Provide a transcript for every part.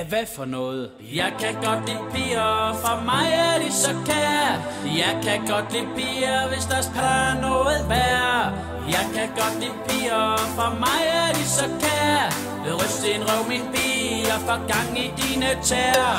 Hvad for noget? Jeg kan godt lide piger, for mig er de så kære. Jeg kan godt lide piger, hvis der er noget værd. Jeg kan godt lide piger, for mig er de så kære. Ryst en røv min pige og få gang i dine tæer.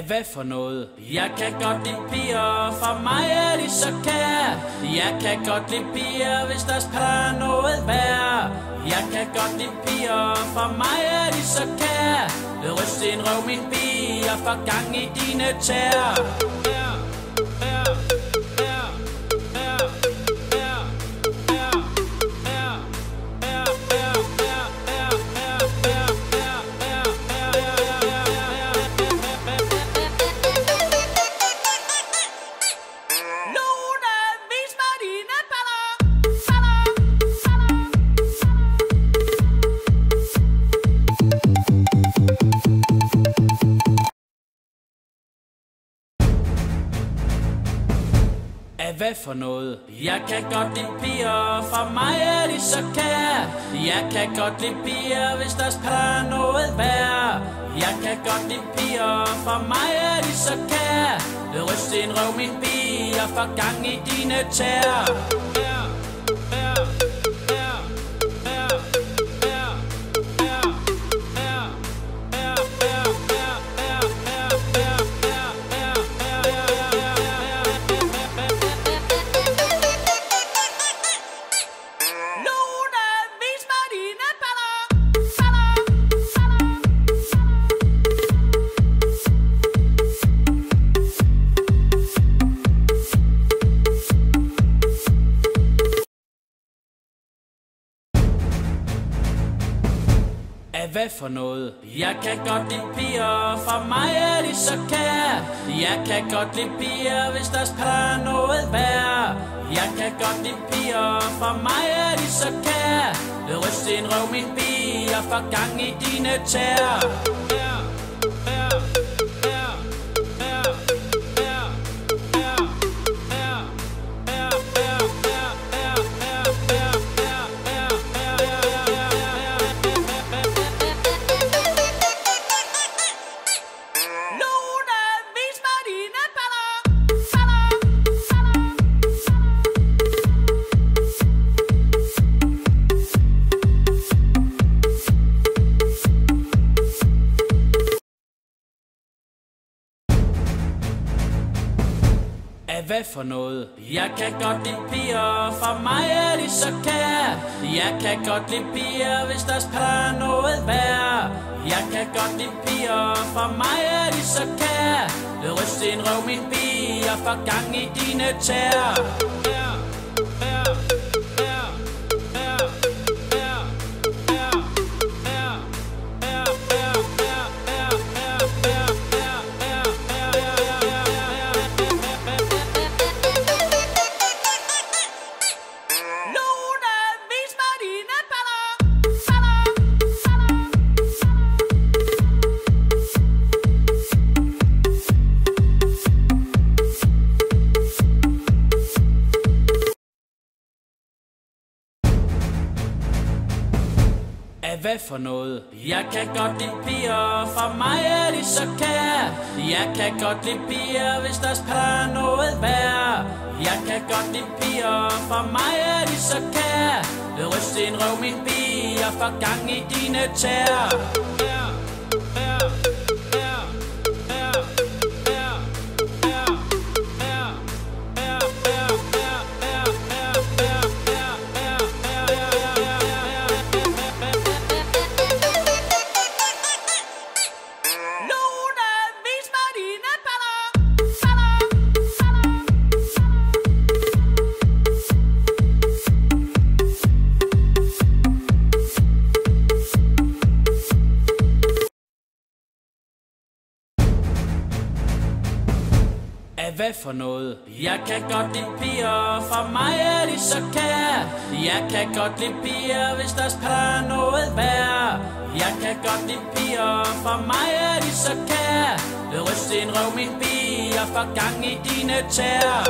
Hvad for noget? Jeg kan godt lide piger, for mig er de så kære. Jeg kan godt lide piger, hvis der er noget værd. Jeg kan godt lide piger, for mig er de så kære. Ryst en røv min pige og få gang i dine tæer. Hvad for noget? Jeg kan godt lide piger, for mig er de så kære. Jeg kan godt lide piger, hvis der er noget værd. Jeg kan godt lide piger, for mig er de så kære. Ryst en røv min pige og få gang i dine tæer. Hvad for noget? Jeg kan godt lide piger, for mig er de så kære. Jeg kan godt lide piger, hvis der er noget værd. Jeg kan godt lide piger, for mig er de så kære. Ryst en røv min pige og få gang i dine tæer. Hvad for noget? Jeg kan godt lide piger, for mig er de så kære. Jeg kan godt lide piger, hvis der er noget værd. Jeg kan godt lide piger, for mig er de så kære. Ryst en røv min pige og få gang i dine tæer. Hvad for noget? Jeg kan godt lide piger, for mig er de så kære. Jeg kan godt lide piger, hvis der er noget værd. Jeg kan godt lide piger, for mig er de så kære. Ryst en røv min pige og få gang i dine tæer. Hvad for noget? Jeg kan godt lide piger, for mig er de så kære. Jeg kan godt lide piger, hvis deres par noget værd. Jeg kan godt lide piger, for mig er de så kære. Ryst en røv min pige og få gang i dine tæer.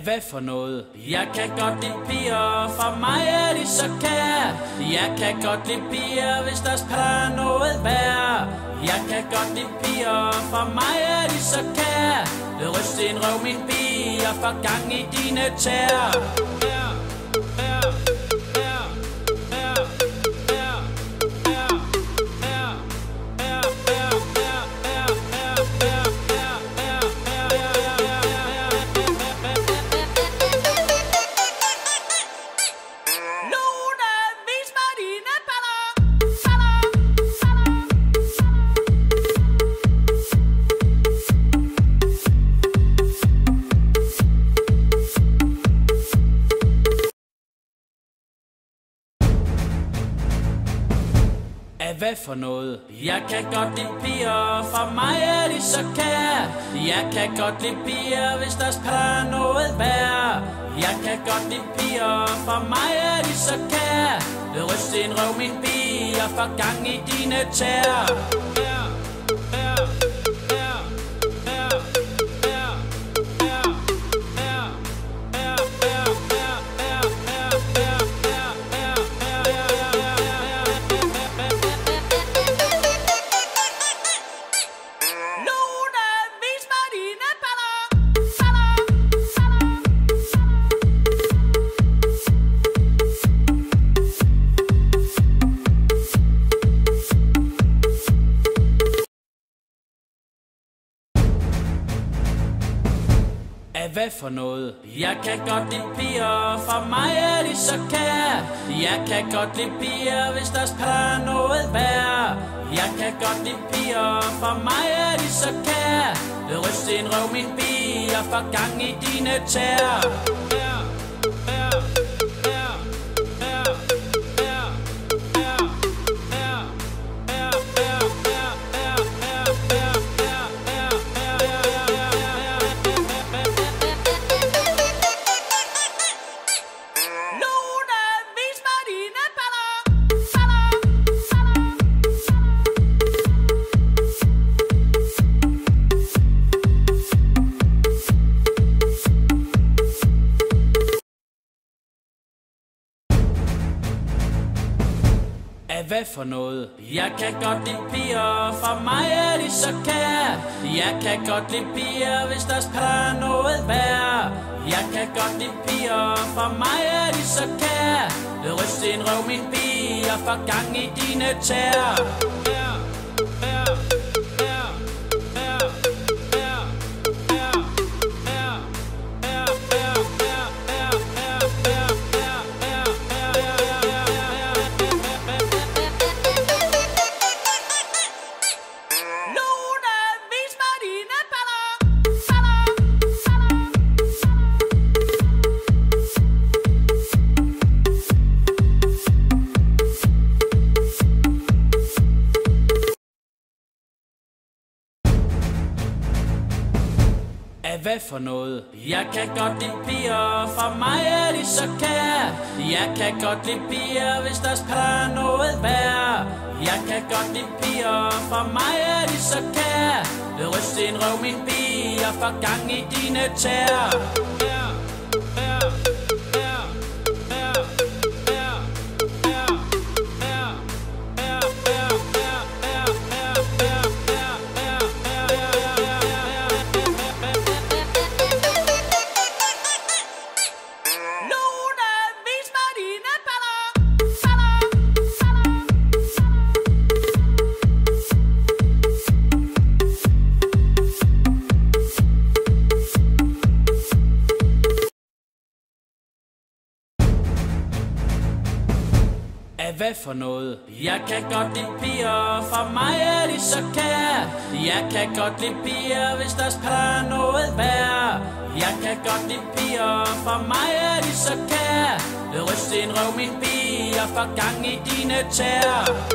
Hvad for noget? Jeg kan godt lide piger, for mig er de så kære. Jeg kan godt lide piger, hvis deres par noget værd. Jeg kan godt lide piger, for mig er de så kære. Ryst en røv min pige og få gang i dine tæer. Hvad for noget? Jeg kan godt lide piger, for mig er de så kære. Jeg kan godt lide piger, hvis deres par noget værd. Jeg kan godt lide piger, for mig er de så kære. Ryst en røv min pige og få gang i dine tæer. Hvad for noget? Jeg kan godt lide piger, for mig er de så kære. Jeg kan godt lide piger, hvis deres par noget værd. Jeg kan godt lide piger, for mig er de så kære. Ryst en røv min pige og få gang i dine tæer. Hvad for noget? Jeg kan godt lide piger, for mig er de så kære. Jeg kan godt lide piger, hvis deres par noget værd. Jeg kan godt lide piger, for mig er de så kære. Ryst en røv min pige og få gang i dine tæer. Hvad for noget? Jeg kan godt lide piger, for mig er de så kære. Jeg kan godt lide piger, hvis deres par noget værd. Jeg kan godt lide piger, for mig er de så kære. Ryst en røv min pige og få gang i dine tæer. Hvad for noget? Jeg kan godt lide piger, for mig er de så kære. Jeg kan godt lide piger, hvis deres par er noget værd. Jeg kan godt lide piger, for mig er de så kære. Ryst en røv min pige og få gang i dine tæer.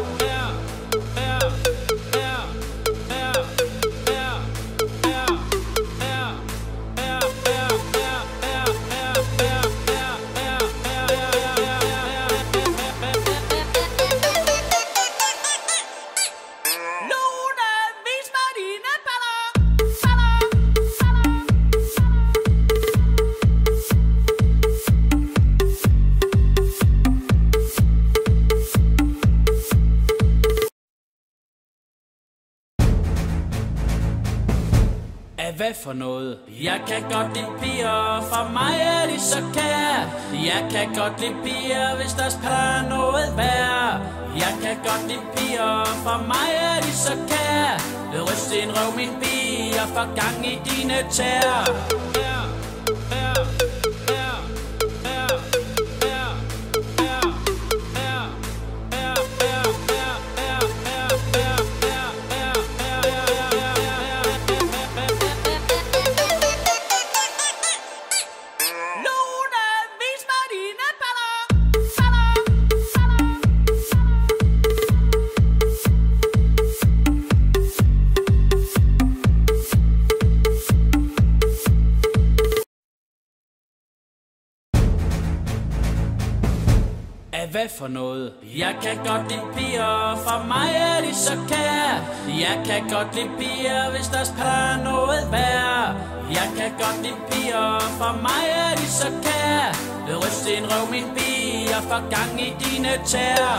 Hvad for noget? Jeg kan godt lide piger, for mig er de så kære. Jeg kan godt lide piger, hvis deres par er noget værd. Jeg kan godt lide piger, for mig er de så kære. Ryst en røv min pige og få gang i dine tæer. Hvad for noget? Jeg kan godt lide piger, for mig er de så kære. Jeg kan godt lide piger, hvis deres par er noget værd. Jeg kan godt lide piger, for mig er de så kære. Ryst en røv min pige og få gang i dine tæer.